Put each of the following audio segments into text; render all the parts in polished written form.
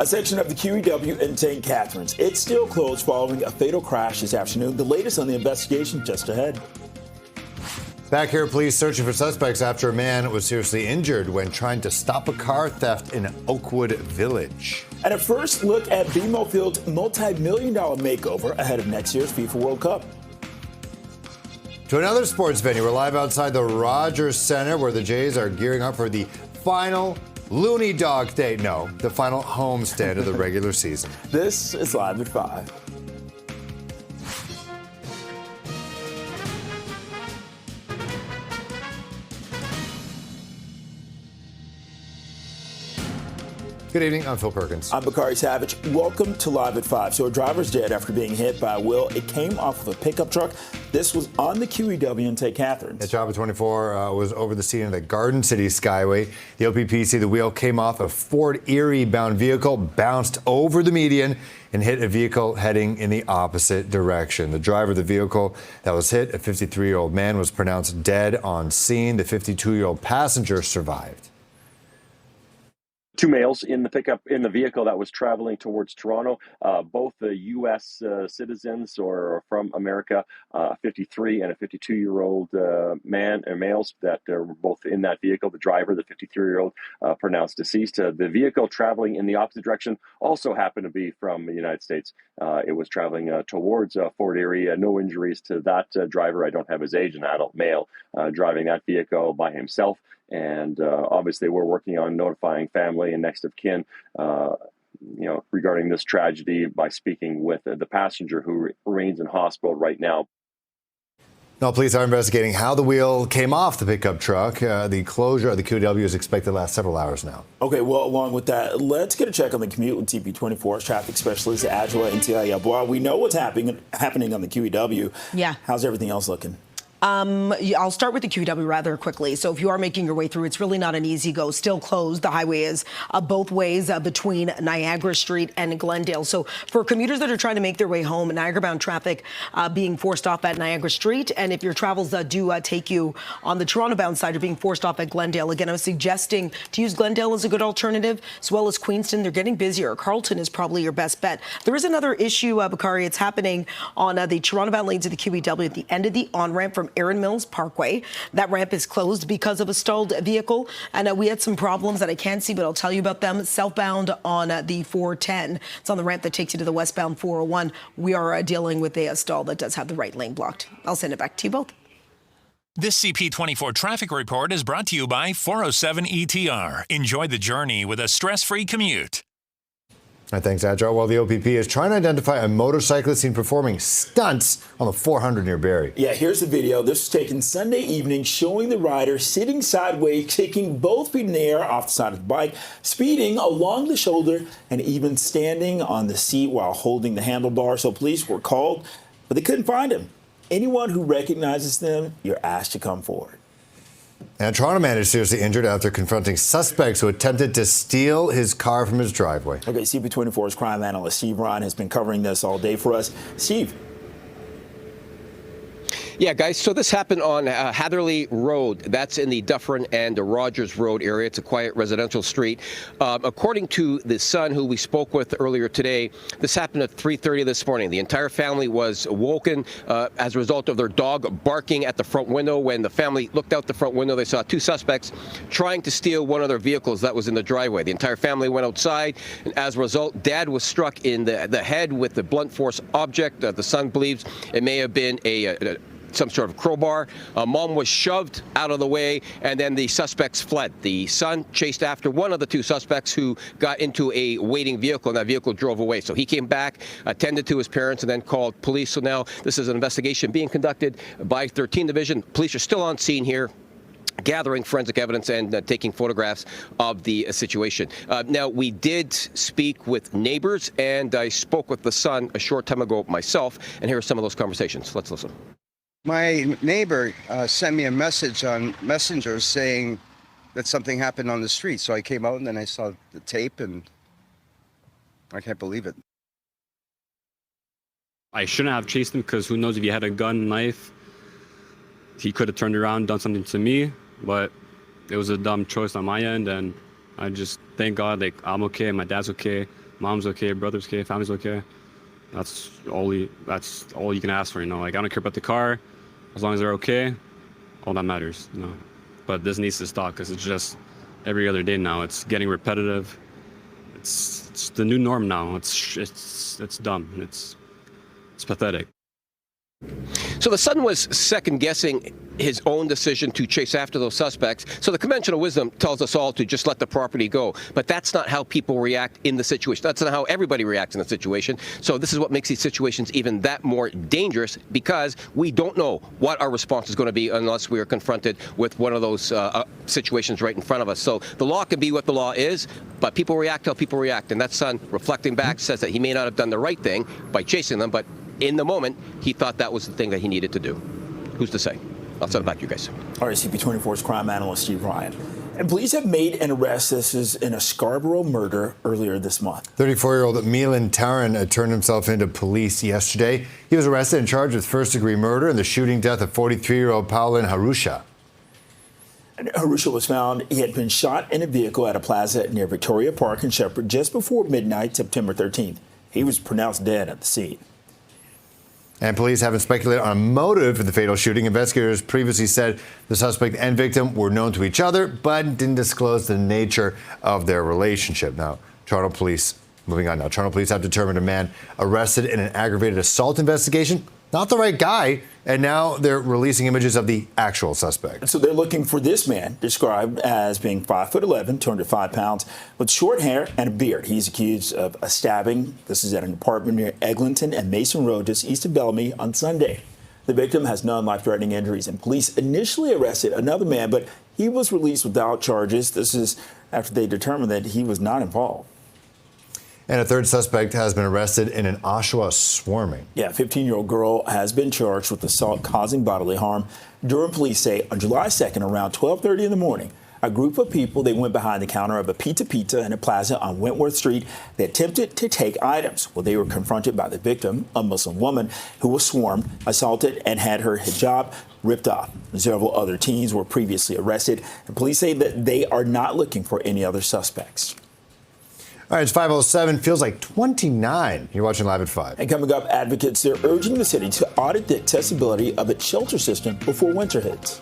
A section of the QEW in St. Catharines. It's still closed following a fatal crash this afternoon. The latest on the investigation just ahead. Back here, police searching for suspects after a man was seriously injured when trying to stop a car theft in Oakwood Village. And a first look at BMO Field's multi-million-dollar makeover ahead of next year's FIFA World Cup. To another sports venue, we're live outside the Rogers Center where the Jays are gearing up for the final Looney Dog Day. No, the final homestand of the regular season. This is Live at 5. Good evening, I'm Phil Perkins. I'm Bakari Savage. Welcome to Live at 5. So a driver's dead after being hit by a wheel. It came off of a pickup truck. This was on the QEW in St. Catharines. CP24 was over the scene of the Garden City Skyway. The OPP say the wheel came off a Fort Erie-bound vehicle, bounced over the median, and hit a vehicle heading in the opposite direction. The driver of the vehicle that was hit, a 53-year-old man, was pronounced dead on scene. The 52-year-old passenger survived. Two males in the pickup in the vehicle that was traveling towards Toronto, both the U.S. Citizens or from America, 53 and a 52-year-old man or males that were both in that vehicle. The driver, the 53-year-old, pronounced deceased. The vehicle traveling in the opposite direction also happened to be from the United States. It was traveling towards Fort Erie. No injuries to that driver. I don't have his age, an adult male driving that vehicle by himself. And obviously, we're working on notifying family and next of kin, regarding this tragedy by speaking with the passenger who remains in hospital right now. Now, police are investigating how the wheel came off the pickup truck. The closure of the QEW is expected to last several hours now. Okay, well, along with that, let's get a check on the commute with CP24's traffic specialist, Angela Ntiyaboa. We know what's happening on the QEW. Yeah. How's everything else looking? I'll start with the QEW rather quickly. So if you are making your way through, it's really not an easy go. Still closed. The highway is both ways between Niagara Street and Glendale. So for commuters that are trying to make their way home, Niagara-bound traffic being forced off at Niagara Street. And if your travels do take you on the Toronto-bound side, are being forced off at Glendale. Again, I was suggesting to use Glendale as a good alternative, as well as Queenston. They're getting busier. Carlton is probably your best bet. There is another issue, Bakari. It's happening on the Toronto-bound lanes of the QEW at the end of the on-ramp from Erin Mills Parkway. That ramp is closed because of a stalled vehicle. And we had some problems that I can't see, but I'll tell you about them. Southbound on the 410. It's on the ramp that takes you to the westbound 401. We are dealing with a stall that does have the right lane blocked. I'll send it back to you both. This CP24 traffic report is brought to you by 407 ETR. Enjoy the journey with a stress-free commute. Thanks, Adjo. Well, the OPP is trying to identify a motorcyclist seen performing stunts on the 400 near Barrie. Yeah, here's the video. This was taken Sunday evening, showing the rider sitting sideways, kicking both feet in the air off the side of the bike, speeding along the shoulder, and even standing on the seat while holding the handlebar. So police were called, but they couldn't find him. Anyone who recognizes them, you're asked to come forward. And a Toronto man is seriously injured after confronting suspects who attempted to steal his car from his driveway. Okay, CP24's crime analyst Steve Ryan has been covering this all day for us. Steve. Yeah, guys, so this happened on Hatherley Road. That's in the Dufferin and Rogers Road area. It's a quiet residential street. According to the son who we spoke with earlier today, this happened at 3:30 this morning. The entire family was woken as a result of their dog barking at the front window. When the family looked out the front window, they saw two suspects trying to steal one of their vehicles that was in the driveway. The entire family went outside, and as a result, Dad was struck in the head with the blunt force object. The son believes it may have been some sort of crowbar. Mom was shoved out of the way, and then the suspects fled. The son chased after one of the two suspects who got into a waiting vehicle, and that vehicle drove away. So he came back, attended to his parents, and then called police. So now this is an investigation being conducted by 13 Division. Police are still on scene here, gathering forensic evidence and taking photographs of the situation. Now, we did speak with neighbors, and I spoke with the son a short time ago myself, and here are some of those conversations. Let's listen. My neighbor sent me a message on Messenger saying that something happened on the street. So I came out and then I saw the tape and I can't believe it. I shouldn't have chased him because who knows if he had a gun, knife. He could have turned around, done something to me, but it was a dumb choice on my end. And I just thank God, like, I'm okay, my dad's okay, mom's okay, brother's okay, family's okay. That's all you can ask for, you know. Like, I don't care about the car, as long as they're okay, all that matters, you know. But this needs to stop because it's just every other day now. It's getting repetitive. It's the new norm now. It's dumb. It's pathetic. So the son was second-guessing his own decision to chase after those suspects. So the conventional wisdom tells us all to just let the property go. But that's not how people react in the situation. That's not how everybody reacts in a situation. So this is what makes these situations even that more dangerous, because we don't know what our response is going to be unless we are confronted with one of those situations right in front of us. So the law can be what the law is, but people react how people react. And that son, reflecting back, says that he may not have done the right thing by chasing them, but in the moment, he thought that was the thing that he needed to do. Who's to say? I'll send it back to you guys. All right, CP24's crime analyst Steve Ryan. And police have made an arrest. This is in a Scarborough murder earlier this month. 34-year-old Milan Taran turned himself into police yesterday. He was arrested and charged with first-degree murder in the shooting death of 43-year-old Paulin Harusha. And Harusha was found. He had been shot in a vehicle at a plaza near Victoria Park in Shepherd just before midnight, September 13th. He was pronounced dead at the scene. And police haven't speculated on a motive for the fatal shooting. Investigators previously said the suspect and victim were known to each other, but didn't disclose the nature of their relationship. Now, Toronto police have determined a man arrested in an aggravated assault investigation. Not the right guy. And now they're releasing images of the actual suspect. So they're looking for this man, described as being 5'11", 205 pounds, with short hair and a beard. He's accused of a stabbing. This is at an apartment near Eglinton and Mason Road, just east of Bellamy, on Sunday. The victim has no life-threatening injuries, and police initially arrested another man, but he was released without charges. This is after they determined that he was not involved. And a third suspect has been arrested in an Oshawa swarming. Yeah, a 15-year-old girl has been charged with assault causing bodily harm. Durham police say on July 2nd, around 12:30 in the morning, a group of people, they went behind the counter of a pizza in a plaza on Wentworth Street. They attempted to take items. Well, they were confronted by the victim, a Muslim woman who was swarmed, assaulted, and had her hijab ripped off. Several other teens were previously arrested. And police say that they are not looking for any other suspects. All right, it's 5:07. Feels like 29. You're watching Live at 5. And coming up, advocates, they're urging the city to audit the accessibility of its shelter system before winter hits.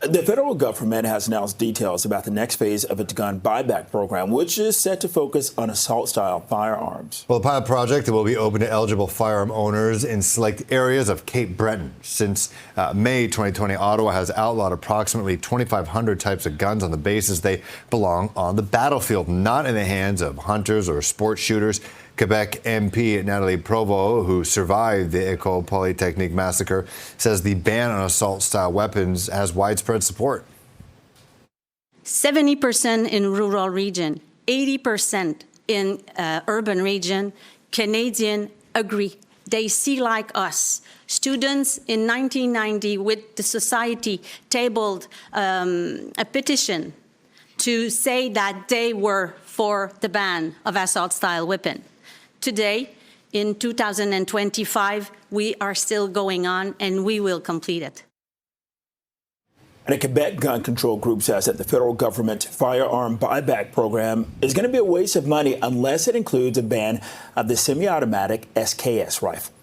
The federal government has announced details about the next phase of its gun buyback program, which is set to focus on assault-style firearms. Well, the pilot project will be open to eligible firearm owners in select areas of Cape Breton. Since May 2020, Ottawa has outlawed approximately 2,500 types of guns on the basis they belong on the battlefield, not in the hands of hunters or sport shooters. Quebec MP Natalie Provost, who survived the École Polytechnique massacre, says the ban on assault-style weapons has widespread support. 70% in rural region, 80% in urban region. Canadians agree. They see like us. Students in 1990 with the society tabled a petition to say that they were for the ban of assault-style weapon. Today, in 2025, we are still going on, and we will complete it. And a Quebec gun control group says that the federal government firearm buyback program is going to be a waste of money unless it includes a ban of the semi-automatic SKS rifle.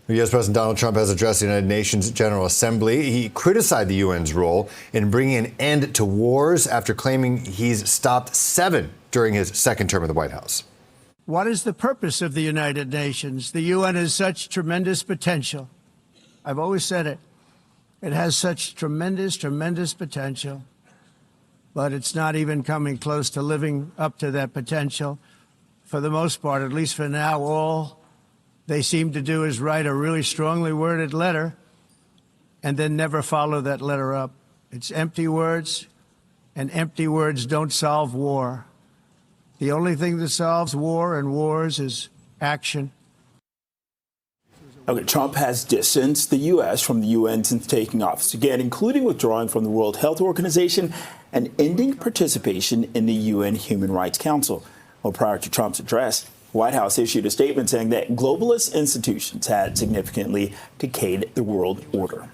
U.S. President Donald Trump has addressed the United Nations General Assembly. He criticized the UN's role in bringing an end to wars after claiming he's stopped 7 during his second term in the White House. What is the purpose of the United Nations? The UN has such tremendous potential. I've always said it. It has such tremendous potential, but it's not even coming close to living up to that potential. For the most part, at least for now, all they seem to do is write a really strongly worded letter and then never follow that letter up. It's empty words, and empty words don't solve war. The only thing that solves war and wars is action. Okay, Trump has distanced the U.S. from the UN since taking office again, including withdrawing from the World Health Organization and ending participation in the UN Human Rights Council. Well, prior to Trump's address, the White House issued a statement saying that globalist institutions had significantly decayed the world order.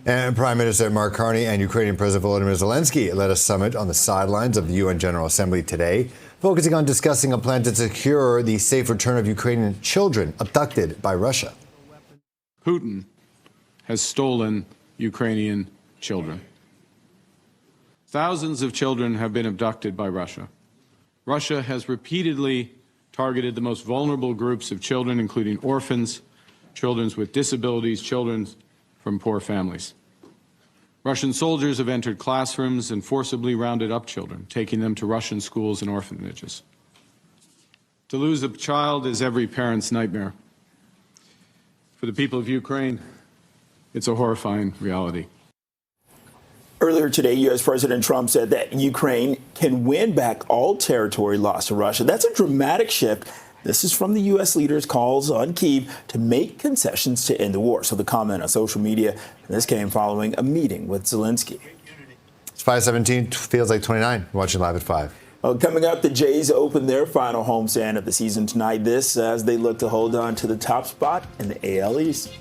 And Prime Minister Mark Carney and Ukrainian President Volodymyr Zelensky led a summit on the sidelines of the UN General Assembly today, focusing on discussing a plan to secure the safe return of Ukrainian children abducted by Russia. Putin has stolen Ukrainian children. Thousands of children have been abducted by Russia. Russia has repeatedly targeted the most vulnerable groups of children, including orphans, children with disabilities, children from poor families. Russian soldiers have entered classrooms and forcibly rounded up children, taking them to Russian schools and orphanages. To lose a child is every parent's nightmare. For the people of Ukraine, it's a horrifying reality. Earlier today, U.S. President Trump said that Ukraine can win back all territory lost to Russia. That's a dramatic shift. This is from the U.S. leader's calls on Kyiv to make concessions to end the war. So the comment on social media, this came following a meeting with Zelensky. It's 5:17, feels like 29. Watching live at 5. Well, coming up, the Jays open their final homestand of the season tonight. This as they look to hold on to the top spot in the AL East.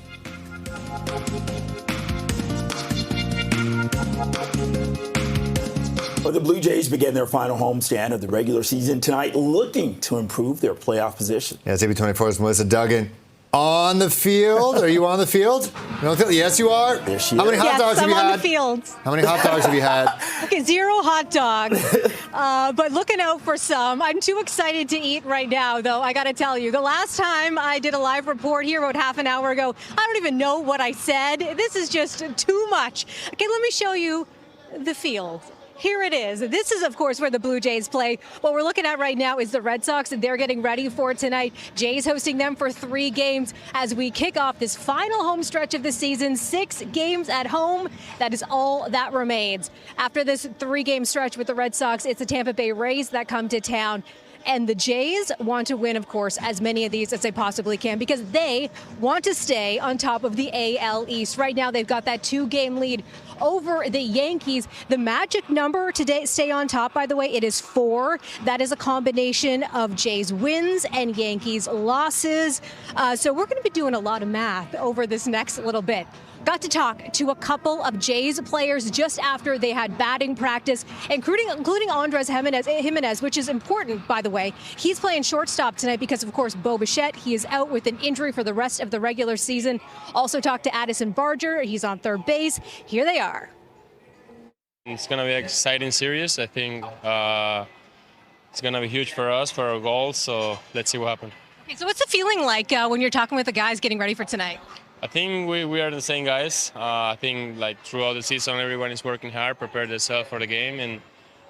Well, the Blue Jays begin their final homestand of the regular season tonight, looking to improve their playoff position. Yeah, CP24's Melissa Duggan on the field. Are you on the field? Yes, you are. There she How many is. hot dogs have you I'm had? on the field. How many hot dogs have you had? Okay, 0 hot dogs, but looking out for some. I'm too excited to eat right now, though, I got to tell you. The last time I did a live report here about half an hour ago, I don't even know what I said. This is just too much. Okay, let me show you the field. Here it is. This is, of course, where the Blue Jays play. What we're looking at right now is the Red Sox, and they're getting ready for tonight. Jays hosting them for 3 games as we kick off this final home stretch of the season. 6 games at home. That is all that remains. After this 3-game stretch with the Red Sox, it's the Tampa Bay Rays that come to town. And the Jays want to win, of course, as many of these as they possibly can because they want to stay on top of the AL East. Right now, they've got that 2-game lead over the Yankees. The magic number to stay on top, by the way, it is 4. That is a combination of Jays wins and Yankees losses. So we're going to be doing a lot of math over this next little bit. Got to talk to a couple of Jays players just after they had batting practice, including Andres Jimenez, which is important, by the way. He's playing shortstop tonight because, of course, Bo Bichette, he is out with an injury for the rest of the regular season. Also talked to Addison Barger. He's on third base. Here they are. It's going to be an exciting series. I think it's going to be huge for us, for our goals. So let's see what happens. Okay, so what's the feeling like when you're talking with the guys getting ready for tonight? I think we are the same guys. I think like throughout the season, everyone is working hard, prepare themselves for the game, and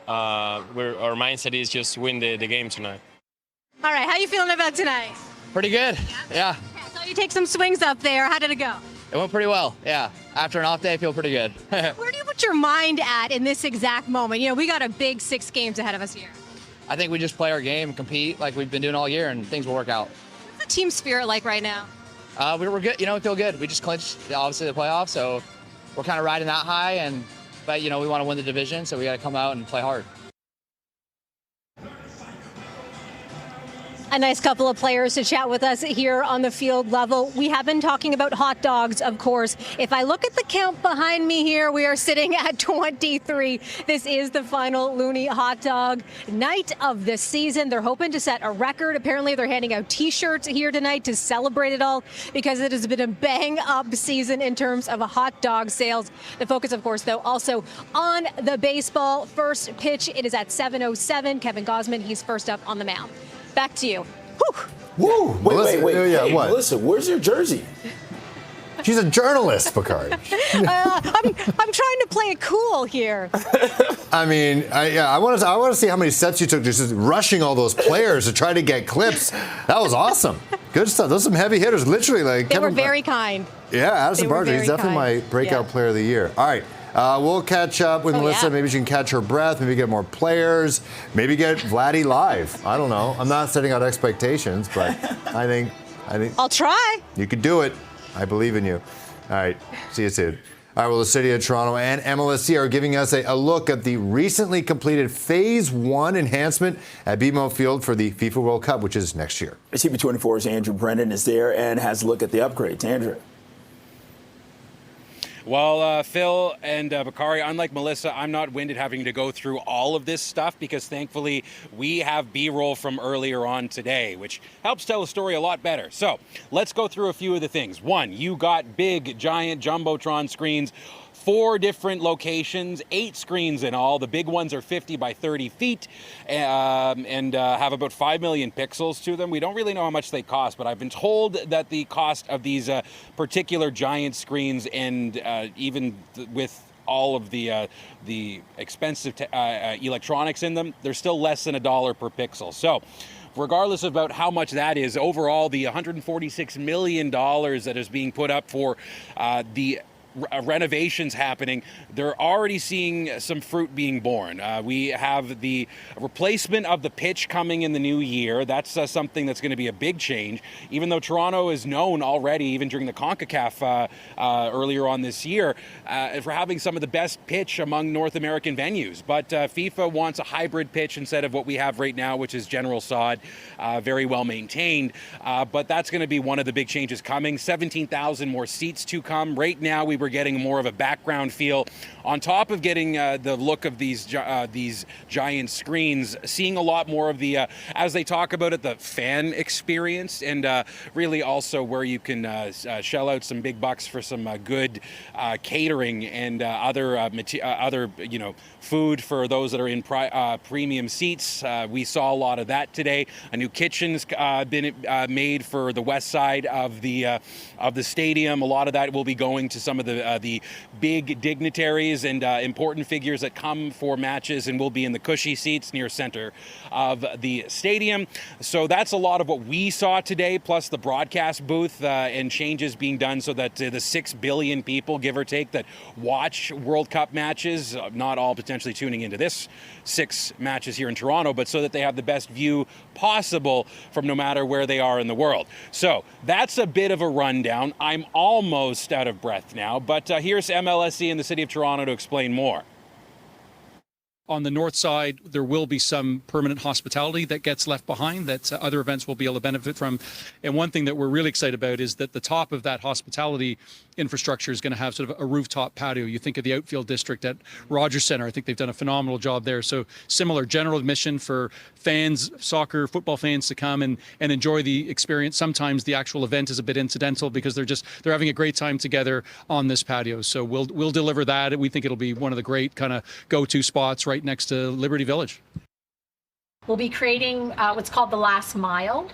our mindset is just win the game tonight. All right, how you feeling about tonight? Pretty good, yeah. Okay, so you take some swings up there. How did it go? It went pretty well, yeah. After an off day, I feel pretty good. Where do you put your mind at in this exact moment? You know, we got a big 6 games ahead of us here. I think we just play our game, compete like we've been doing all year, and things will work out. What's the team spirit like right now? We're good. You know, we feel good. We just clinched, obviously, the playoffs, so we're kind of riding that high. But, you know, we want to win the division, so we got to come out and play hard. A nice couple of players to chat with us here on the field level. We have been talking about hot dogs, of course. If I look at the count behind me here, we are sitting at 23. This is the final Looney hot dog night of the season. They're hoping to set a record. Apparently, they're handing out T-shirts here tonight to celebrate it all because it has been a bang-up season in terms of hot dog sales. The focus, of course, though, also on the baseball. First pitch, it is at 7:07. Kevin Gausman, he's first up on the mound. Back to you. Woo! Wait. Yeah, hey, what? Melissa, where's your jersey? She's a journalist, Picard. I'm trying to play it cool here. I mean, I want to see how many steps you took just rushing all those players to try to get clips. That was awesome. Good stuff. Those are some heavy hitters. Literally, like They were very kind. Yeah, Addison Barger. He's definitely my breakout player of the year. All right. We'll catch up with Melissa. Yeah. Maybe she can catch her breath. Maybe get more players. Maybe get Vladdy live. I don't know. I'm not setting out expectations, but I think I'll try. You could do it. I believe in you. All right. See you soon. All right. Well, the City of Toronto and MLSE are giving us a look at the recently completed Phase 1 enhancement at BMO Field for the FIFA World Cup, which is next year. CP24's Andrew Brennan is there and has a look at the upgrades. Andrew. Well, Phil and Bakari, unlike Melissa, I'm not winded having to go through all of this stuff because thankfully we have B-roll from earlier on today, which helps tell the story a lot better. So let's go through a few of the things. One, you got big, giant Jumbotron screens, 4 different locations, 8 screens in all. The big ones are 50 by 30 feet and have about 5 million pixels to them. We don't really know how much they cost, but I've been told that the cost of these particular giant screens and even with all of the expensive electronics in them, they're still less than $1 per pixel. So regardless of about how much that is, overall, the $146 million that is being put up for the renovations happening, they're already seeing some fruit being born. We have the replacement of the pitch coming in the new year. That's something that's going to be a big change, even though Toronto is known already, even during the CONCACAF earlier on this year, for having some of the best pitch among North American venues. But FIFA wants a hybrid pitch instead of what we have right now, which is general sod, very well maintained. But that's going to be one of the big changes coming. 17,000 more seats to come. Right now, we're getting more of a background feel on top of getting the look of these giant screens, seeing a lot more of the, as they talk about it, the fan experience, and really also where you can shell out some big bucks for some good catering and other food for those that are in premium seats. We saw a lot of that today. A new kitchen's been made for the west side of the stadium. A lot of that will be going to some of the big dignitaries and important figures that come for matches and will be in the cushy seats near center of the stadium. So that's a lot of what we saw today, plus the broadcast booth and changes being done so that the 6 billion people, give or take, that watch World Cup matches, not all potentially tuning into this 6 matches here in Toronto, but so that they have the best view possible from no matter where they are in the world. So that's a bit of a rundown. I'm almost out of breath now, but here's MLSE in the City of Toronto to explain more. On the north side, there will be some permanent hospitality that gets left behind that other events will be able to benefit from. And one thing that we're really excited about is that the top of that hospitality infrastructure is going to have sort of a rooftop patio. You think of the outfield district at Rogers Centre. I think they've done a phenomenal job there. So similar general admission for fans, soccer, football fans to come and enjoy the experience. Sometimes the actual event is a bit incidental because they're having a great time together on this patio. So we'll deliver that. We think it'll be one of the great kind of go-to spots right next to Liberty Village. We'll be creating what's called the last mile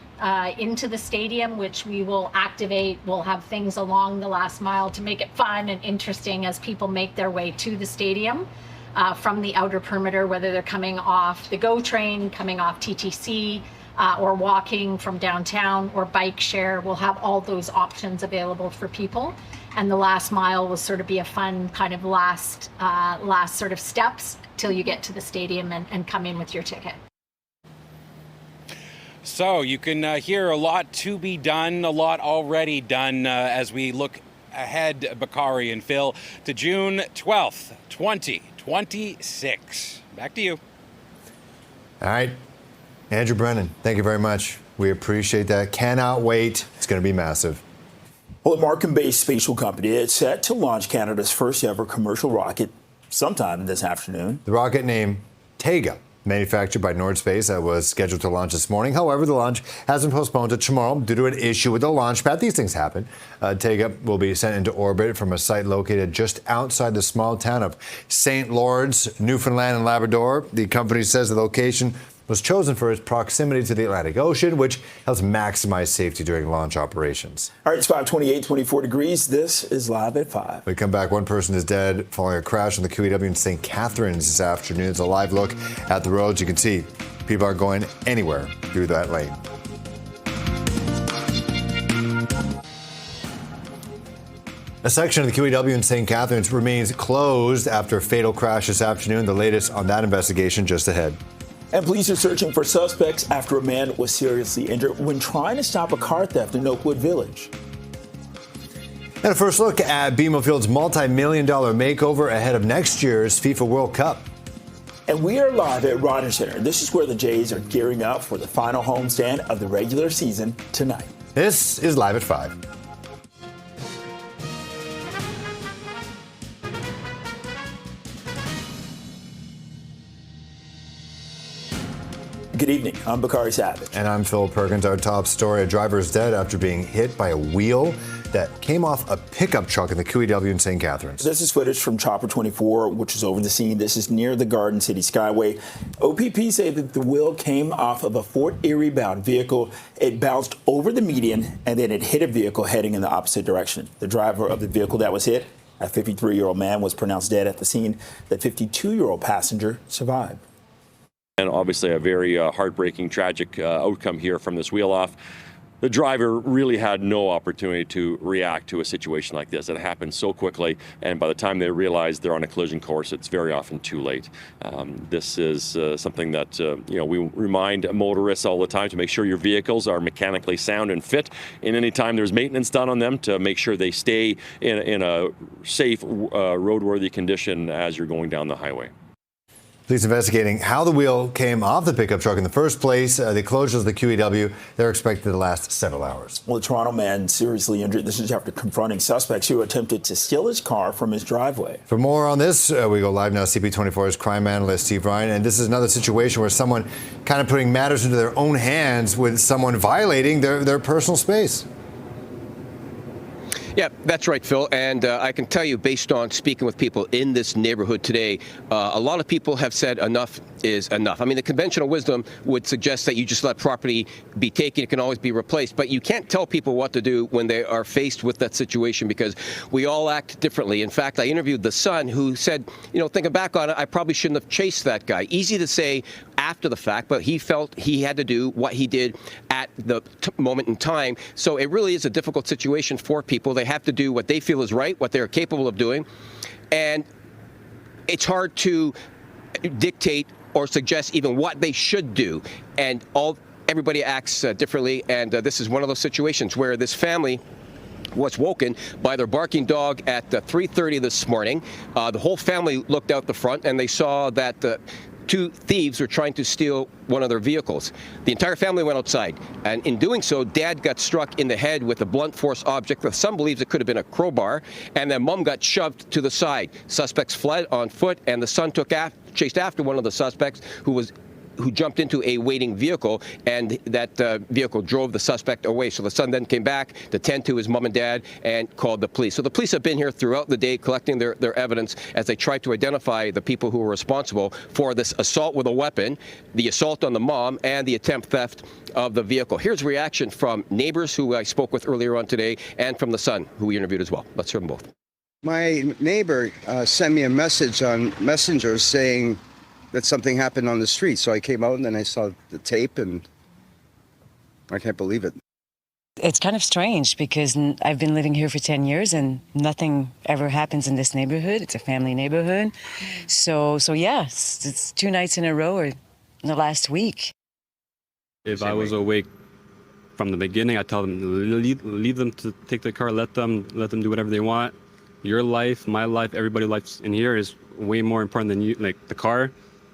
into the stadium, which we will activate. We'll have things along the last mile to make it fun and interesting as people make their way to the stadium from the outer perimeter, whether they're coming off the GO train, coming off TTC, or walking from downtown or bike share. We'll have all those options available for people. And the last mile will sort of be a fun kind of last sort of steps till you get to the stadium and come in with your ticket. So you can hear a lot to be done, a lot already done as we look ahead, Bakari and Phil, to June 12th, 2026. Back to you. All right. Andrew Brennan, thank you very much. We appreciate that. Cannot wait. It's going to be massive. Well, a Markham-based spatial company is set to launch Canada's first ever commercial rocket sometime this afternoon. The rocket named Tega, manufactured by Nord Space, that was scheduled to launch this morning. However, the launch has been postponed to tomorrow due to an issue with the launch pad. These things happen. Tega will be sent into orbit from a site located just outside the small town of St. Lawrence, Newfoundland and Labrador. The company says the location was chosen for its proximity to the Atlantic Ocean, which helps maximize safety during launch operations. All right, it's 5:28, 24 degrees. This is Live at 5. We come back. One person is dead following a crash on the QEW in St. Catharines this afternoon. It's a live look at the roads. You can see people aren't going anywhere through that lane. A section of the QEW in St. Catharines remains closed after a fatal crash this afternoon. The latest on that investigation just ahead. And police are searching for suspects after a man was seriously injured when trying to stop a car theft in Oakwood Village. And a first look at BMO Field's multi-million-dollar makeover ahead of next year's FIFA World Cup. And we are live at Rogers Centre. This is where the Jays are gearing up for the final homestand of the regular season tonight. This is Live at 5. Good evening. I'm Bakari Savage. And I'm Phil Perkins. Our top story, a driver is dead after being hit by a wheel that came off a pickup truck in the QEW in St. Catharines. This is footage from CP24, which is over the scene. This is near the Garden City Skyway. OPP say that the wheel came off of a Fort Erie bound vehicle. It bounced over the median and then it hit a vehicle heading in the opposite direction. The driver of the vehicle that was hit, a 53-year-old man, was pronounced dead at the scene. The 52-year-old passenger survived. And obviously a very heartbreaking, tragic outcome here from this wheel off. The driver really had no opportunity to react to a situation like this. It happened so quickly, and by the time they realize they're on a collision course, it's very often too late. This is something that we remind motorists all the time to make sure your vehicles are mechanically sound and fit. And anytime there's maintenance done on them, to make sure they stay in a safe, roadworthy condition as you're going down the highway. Police investigating how the wheel came off the pickup truck in the first place. The closures of the QEW, they're expected to last several hours. Well, a Toronto man seriously injured. This is after confronting suspects who attempted to steal his car from his driveway. For more on this, we go live now. CP24's crime analyst Steve Ryan. And this is another situation where someone kind of putting matters into their own hands with someone violating their personal space. Yeah, that's right, Phil. And I can tell you, based on speaking with people in this neighborhood today, a lot of people have said enough is enough. I mean, the conventional wisdom would suggest that you just let property be taken. It can always be replaced. But you can't tell people what to do when they are faced with that situation, because we all act differently. In fact, I interviewed the son who said, thinking back on it, I probably shouldn't have chased that guy. Easy to say after the fact, but he felt he had to do what he did at the moment in time. So it really is a difficult situation for people. They have to do what they feel is right, what they're capable of doing. And it's hard to dictate or suggest even what they should do. And everybody acts differently. And this is one of those situations where this family was woken by their barking dog at 3:30 this morning. The whole family looked out the front and they saw that two thieves were trying to steal one of their vehicles. The entire family went outside, and in doing so, Dad got struck in the head with a blunt force object. The son believes it could have been a crowbar, and then Mom got shoved to the side. Suspects fled on foot, and the son chased after one of the suspects who jumped into a waiting vehicle, and that vehicle drove the suspect away. So the son then came back to tend to his mom and dad and called the police. So the police have been here throughout the day collecting their evidence as they try to identify the people who were responsible for this assault with a weapon, the assault on the mom, and the attempt theft of the vehicle. Here's reaction from neighbors who I spoke with earlier on today, and from the son who we interviewed as well. Let's hear them both. My neighbor sent me a message on Messenger saying that something happened on the street. So I came out and then I saw the tape and I can't believe it. It's kind of strange because I've been living here for 10 years and nothing ever happens in this neighborhood. It's a family neighborhood. So yes, it's 2 nights in a row or in the last week. If I was awake from the beginning, I'd tell them, leave them to take the car, let them do whatever they want. Your life, my life, everybody's life in here is way more important than you, like the car.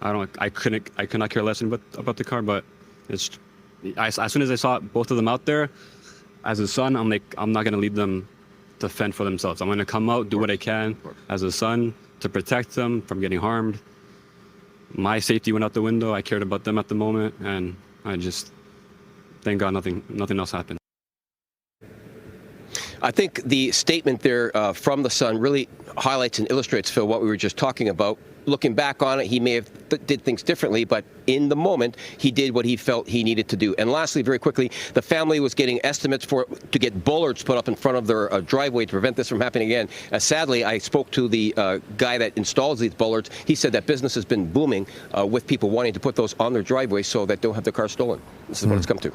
I could not care less about the car, but as soon as I saw both of them out there, as a son, I'm like, I'm not gonna leave them to fend for themselves. I'm gonna come out, do what I can as a son to protect them from getting harmed. My safety went out the window. I cared about them at the moment, and I just, thank God, nothing else happened. I think the statement there from the son really highlights and illustrates, Phil, what we were just talking about. Looking back on it, he may have did things differently, but in the moment, he did what he felt he needed to do. And lastly, very quickly, the family was getting estimates to get bollards put up in front of their driveway to prevent this from happening again. Sadly, I spoke to the guy that installs these bollards. He said that business has been booming with people wanting to put those on their driveway so that they don't have their car stolen. This is what it's come to.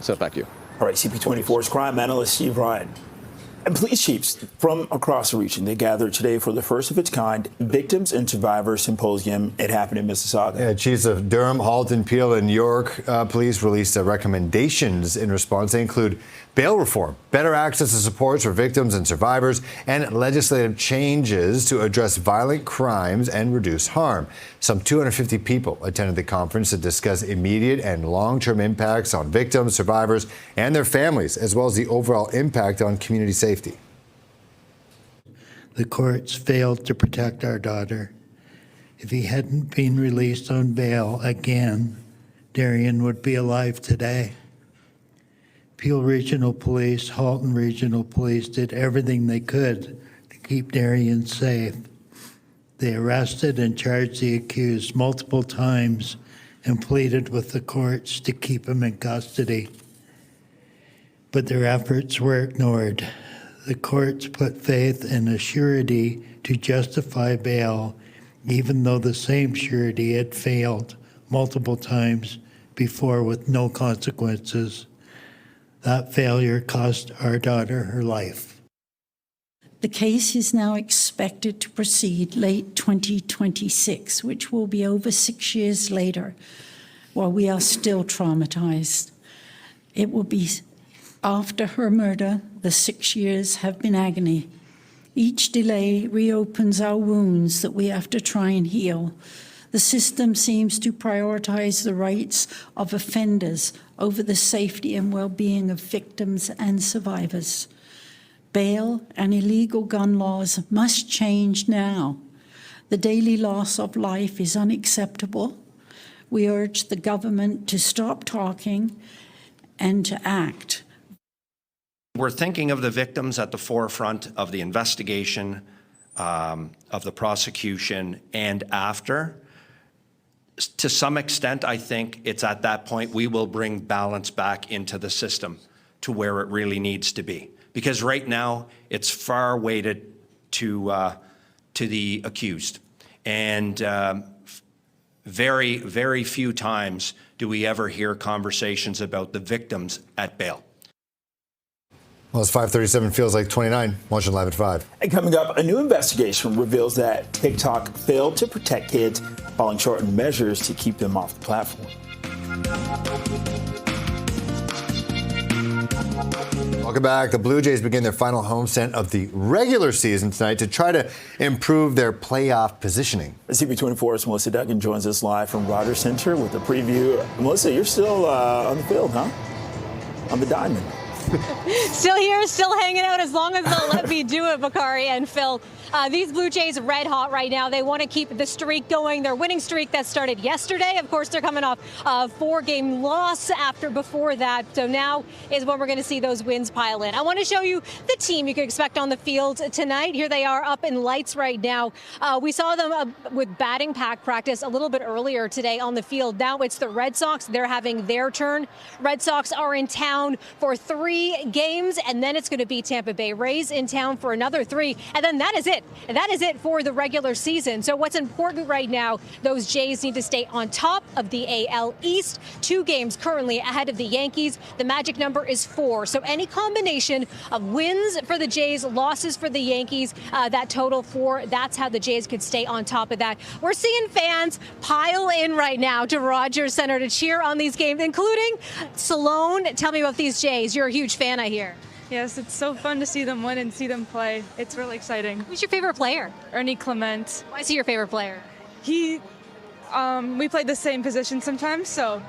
So back to you. All right, CP24's crime analyst Steve Ryan. And police chiefs from across the region, they gathered today for the first of its kind Victims and Survivors Symposium. It happened in Mississauga. Yeah, chiefs of Durham, Halton, Peel, and York police released recommendations in response. They include bail reform, better access to supports for victims and survivors, and legislative changes to address violent crimes and reduce harm. Some 250 people attended the conference to discuss immediate and long-term impacts on victims, survivors, and their families, as well as the overall impact on community safety. The courts failed to protect our daughter. If he hadn't been released on bail again, Darian would be alive today. Peel Regional Police, Halton Regional Police did everything they could to keep Darian safe. They arrested and charged the accused multiple times and pleaded with the courts to keep him in custody. But their efforts were ignored. The courts put faith in a surety to justify bail, even though the same surety had failed multiple times before with no consequences. That failure cost our daughter her life. The case is now expected to proceed late 2026, which will be over 6 years later, while we are still traumatized. It will be after her murder. The 6 years have been agony. Each delay reopens our wounds that we have to try and heal. The system seems to prioritize the rights of offenders over the safety and well-being of victims and survivors. Bail and illegal gun laws must change now. The daily loss of life is unacceptable. We urge the government to stop talking and to act. We're thinking of the victims at the forefront of the investigation, of the prosecution, and after. To some extent, I think it's at that point we will bring balance back into the system to where it really needs to be. Because right now, it's far weighted to the accused. And very, very few times do we ever hear conversations about the victims at bail. Well, it's 5:37, feels like 29. Watching live at 5. And coming up, a new investigation reveals that TikTok failed to protect kids following shortened measures to keep them off the platform. Welcome back. The Blue Jays begin their final homestand of the regular season tonight to try to improve their playoff positioning. CP24's Melissa Duggan joins us live from Rogers Center with a preview. Melissa, you're still on the field, huh? On the diamond. Still here, still hanging out as long as they'll let me do it, Bakari and Phil. These Blue Jays red hot right now. They want to keep the streak going, their winning streak that started yesterday. Of course, they're coming off a 4-game loss before that. So now is when we're going to see those wins pile in. I want to show you the team you can expect on the field tonight. Here they are up in lights right now. We saw them with batting pack practice a little bit earlier today on the field. Now it's the Red Sox. They're having their turn. Red Sox are in town for 3 games, and then it's going to be Tampa Bay Rays in town for another 3. And then that is it. And that is it for the regular season. So what's important right now, those Jays need to stay on top of the AL East. 2 games currently ahead of the Yankees. The magic number is 4. So any combination of wins for the Jays, losses for the Yankees, that total 4, that's how the Jays could stay on top of that. We're seeing fans pile in right now to Rogers Center to cheer on these games, including Salone. Tell me about these Jays. You're a huge fan, I hear. Yes, it's so fun to see them win and see them play. It's really exciting. Who's your favorite player? Ernie Clement. Why is he your favorite player? We played the same position sometimes, so.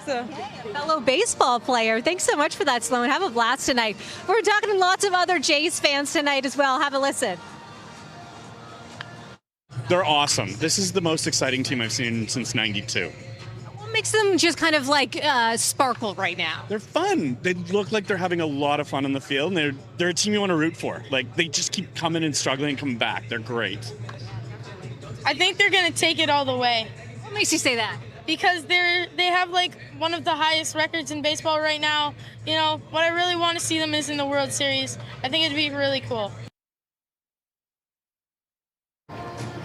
Fellow baseball player. Thanks so much for that, Sloan. Have a blast tonight. We're talking to lots of other Jays fans tonight as well. Have a listen. They're awesome. This is the most exciting team I've seen since '92. What makes them just kind of like sparkle right now? They're fun. They look like they're having a lot of fun on the field, and they're a team you want to root for. Like, they just keep coming and struggling and coming back. They're great. I think they're going to take it all the way. What makes you say that? Because they have like one of the highest records in baseball right now. You know, what I really want to see them is in the World Series. I think it'd be really cool.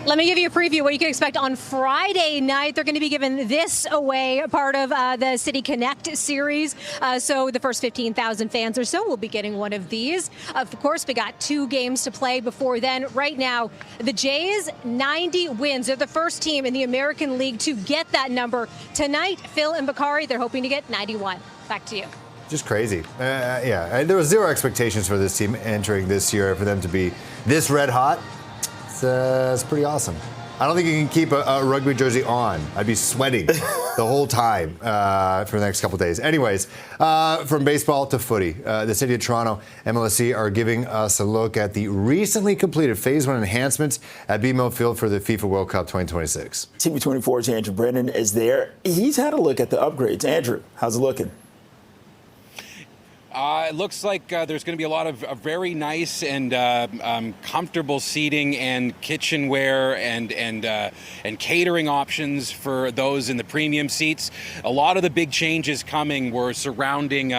Let me give you a preview what you can expect on Friday night. They're going to be giving this away, part of the City Connect series. So the first 15,000 fans or so will be getting one of these. Of course, we got 2 games to play before then. Right now, the Jays, 90 wins. They're the first team in the American League to get that number. Tonight, Phil and Bakari, they're hoping to get 91. Back to you. Just crazy. Yeah, there was 0 expectations for this team entering this year. For them to be this red hot, it's pretty awesome. I don't think you can keep a rugby jersey on. I'd be sweating the whole time for the next couple of days. Anyways, from baseball to footy, the City of Toronto MLSE are giving us a look at the recently completed Phase 1 enhancements at BMO Field for the FIFA World Cup 2026. CP24's Andrew Brennan is there. He's had a look at the upgrades. Andrew, how's it looking? It looks like there's going to be a lot of very nice and comfortable seating and kitchenware and catering options for those in the premium seats. A lot of the big changes coming were surrounding.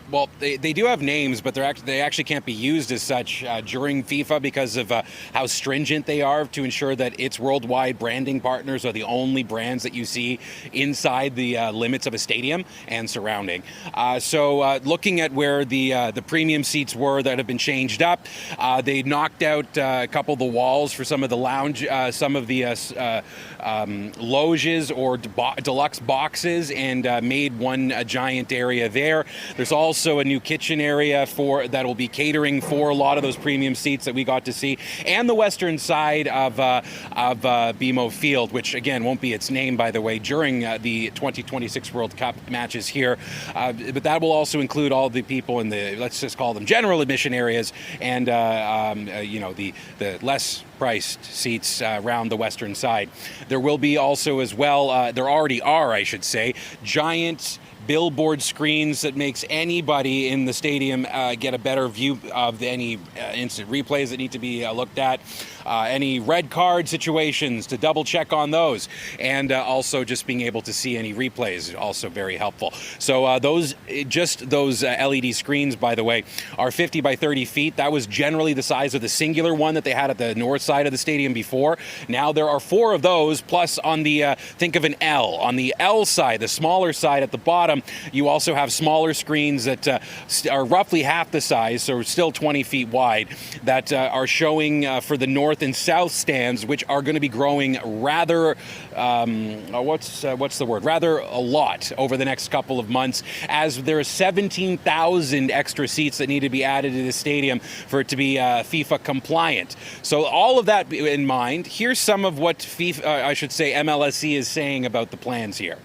Well, they do have names, but they actually can't be used as such during FIFA because of how stringent they are to ensure that its worldwide branding partners are the only brands that you see inside the limits of a stadium and surrounding. So looking at where the premium seats were that have been changed up, they knocked out a couple of the walls for some of the lounge, some of the loges or deluxe boxes, and made one giant area there. There's also a new kitchen area that will be catering for a lot of those premium seats that we got to see, and the western side of BMO Field, which again won't be its name, by the way, during the 2026 World Cup matches here. But that will also include all the people in the, let's just call them general admission areas, and the less priced seats around the western side. There will be also as well, there already are, I should say, giant billboard screens that makes anybody in the stadium get a better view of any instant replays that need to be looked at, any red card situations to double check on those, and also just being able to see any replays is also very helpful. So those LED screens, by the way, are 50 by 30 feet. That was generally the size of the singular one that they had at the north side of the stadium before. Now there are 4 of those, plus on the, think of an L. On the L side, the smaller side at the bottom, you also have smaller screens that are roughly half the size, so still 20 feet wide, that are showing for the north and south stands, which are going to be growing rather, what's the word? Rather a lot over the next couple of months, as there are 17,000 extra seats that need to be added to the stadium for it to be FIFA compliant. So all of that in mind, here's some of what MLSE is saying about the plans here.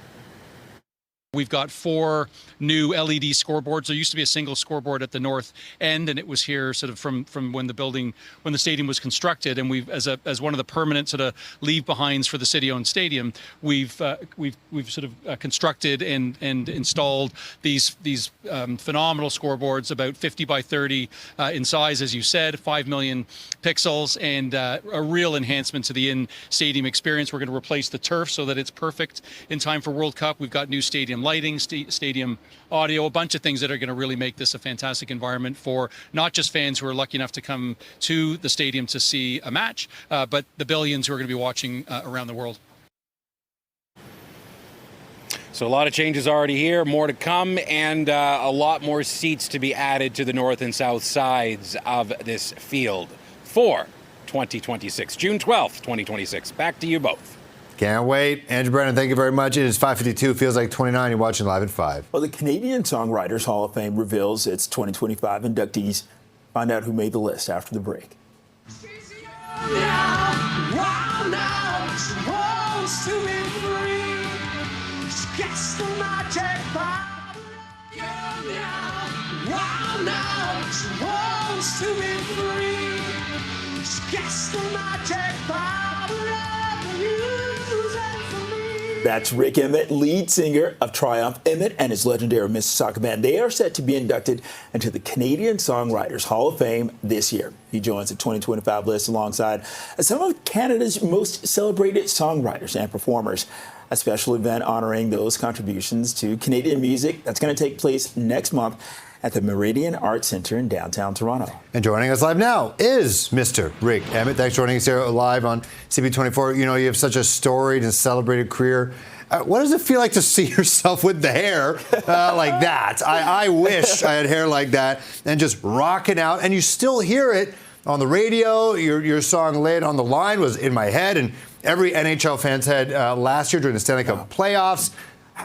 We've got 4 new LED scoreboards. There used to be a single scoreboard at the north end, and it was here sort of from when the stadium was constructed. And we've, as one of the permanent sort of leave behinds for the city-owned stadium, we've sort of constructed and installed these phenomenal scoreboards, about 50 by 30 in size, as you said, 5 million pixels, and a real enhancement to the in-stadium experience. We're going to replace the turf so that it's perfect in time for World Cup. We've got new stadium lighting, stadium audio, a bunch of things that are going to really make this a fantastic environment for not just fans who are lucky enough to come to the stadium to see a match, but the billions who are going to be watching around the world. So a lot of changes already here, more to come, and a lot more seats to be added to the north and south sides of this field for 2026, June 12th, 2026. Back to you both. Can't wait. Andrew Brennan, thank you very much. It is 5:52. Feels like 29. You're watching Live at 5. Well, the Canadian Songwriters Hall of Fame reveals its 2025 inductees. Find out who made the list after the break. That's Rick Emmett, lead singer of Triumph. Emmett and his legendary Mississauga band, they are set to be inducted into the Canadian Songwriters Hall of Fame this year. He joins the 2025 list alongside some of Canada's most celebrated songwriters and performers. A special event honoring those contributions to Canadian music that's going to take place next month at the Meridian Arts Centre in downtown Toronto. And joining us live now is Mr. Rick Emmett. Thanks for joining us here live on CP24. You know, you have such a storied and celebrated career. What does it feel like to see yourself with the hair like that? I wish I had hair like that and just rocking out. And you still hear it on the radio. Your song "Lay on the Line" was in my head and every NHL fan's head last year during the Stanley Cup playoffs.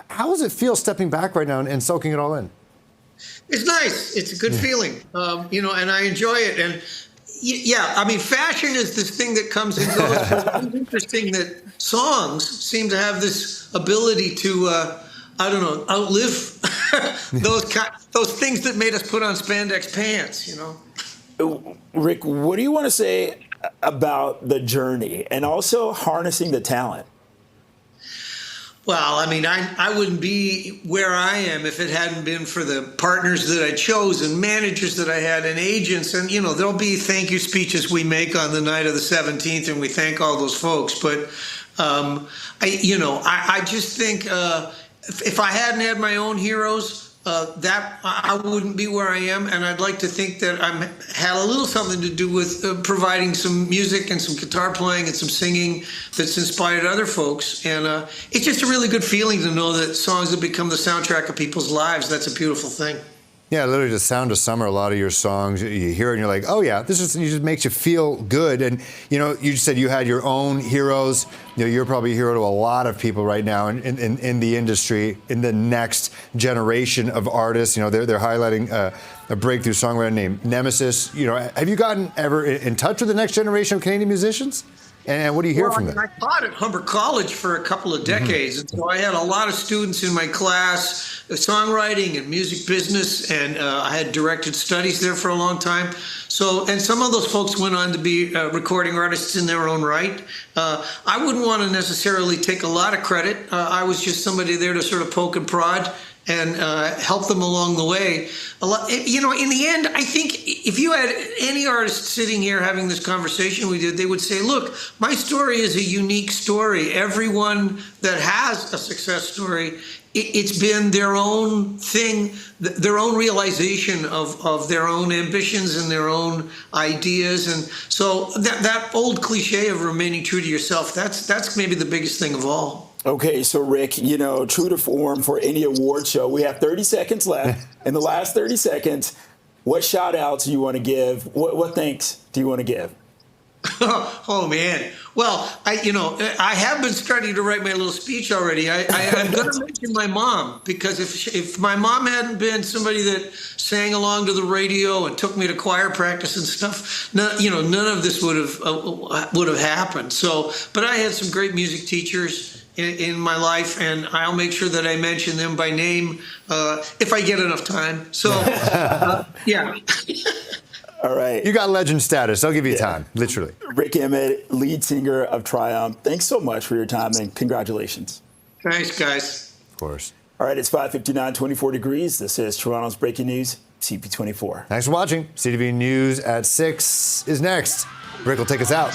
How does it feel stepping back right now and soaking it all in? It's nice. It's a good feeling, and I enjoy it. And, Yeah, I mean, fashion is this thing that comes and goes. But it's interesting that songs seem to have this ability to, I don't know, outlive those things that made us put on spandex pants, you know? Rick, what do you want to say about the journey and also harnessing the talent? Well, I mean, I wouldn't be where I am if it hadn't been for the partners that I chose and managers that I had and agents. And, you know, there'll be thank you speeches we make on the night of the 17th, and we thank all those folks. But, I just think if I hadn't had my own heroes, that I wouldn't be where I am. And I'd like to think that I had a little something to do with providing some music and some guitar playing and some singing that's inspired other folks. And it's just a really good feeling to know that songs have become the soundtrack of people's lives. That's a beautiful thing. Yeah, literally the sound of summer, a lot of your songs, you hear it and you're like, oh yeah, it just makes you feel good. And, you know, you said you had your own heroes. You know, you're probably a hero to a lot of people right now in the industry, in the next generation of artists. You know, they're highlighting a breakthrough songwriter named Nemesis. You know, have you gotten ever in touch with the next generation of Canadian musicians? And what do you hear from them? I taught at Humber College for a couple of decades, and so I had a lot of students in my class, songwriting and music business, and I had directed studies there for a long time. So, and some of those folks went on to be recording artists in their own right. I wouldn't want to necessarily take a lot of credit. I was just somebody there to sort of poke and prod and help them along the way. You know, in the end, I think if you had any artist sitting here having this conversation we did, they would say, look, my story is a unique story. Everyone that has a success story, it's been their own thing, their own realization of their own ambitions and their own ideas. And so that old cliche of remaining true to yourself, that's maybe the biggest thing of all. Okay, so Rick, you know, true to form for any award show, we have 30 seconds left. In the last 30 seconds, what shout outs do you want to give? What thanks do you want to give? Oh man. Well, I have been starting to write my little speech already. I'm going to mention my mom, because if my mom hadn't been somebody that sang along to the radio and took me to choir practice and stuff, none of this would have happened. So, but I had some great music teachers in my life, and I'll make sure that I mention them by name if I get enough time. So, yeah. All right. You got legend status. I'll give you time, literally. Rick Emmett, lead singer of Triumph. Thanks so much for your time, and congratulations. Thanks, guys. Of course. All right, it's 5:59, 24 degrees. This is Toronto's Breaking News, CP24. Thanks for watching. CTV News at 6 is next. Rick will take us out.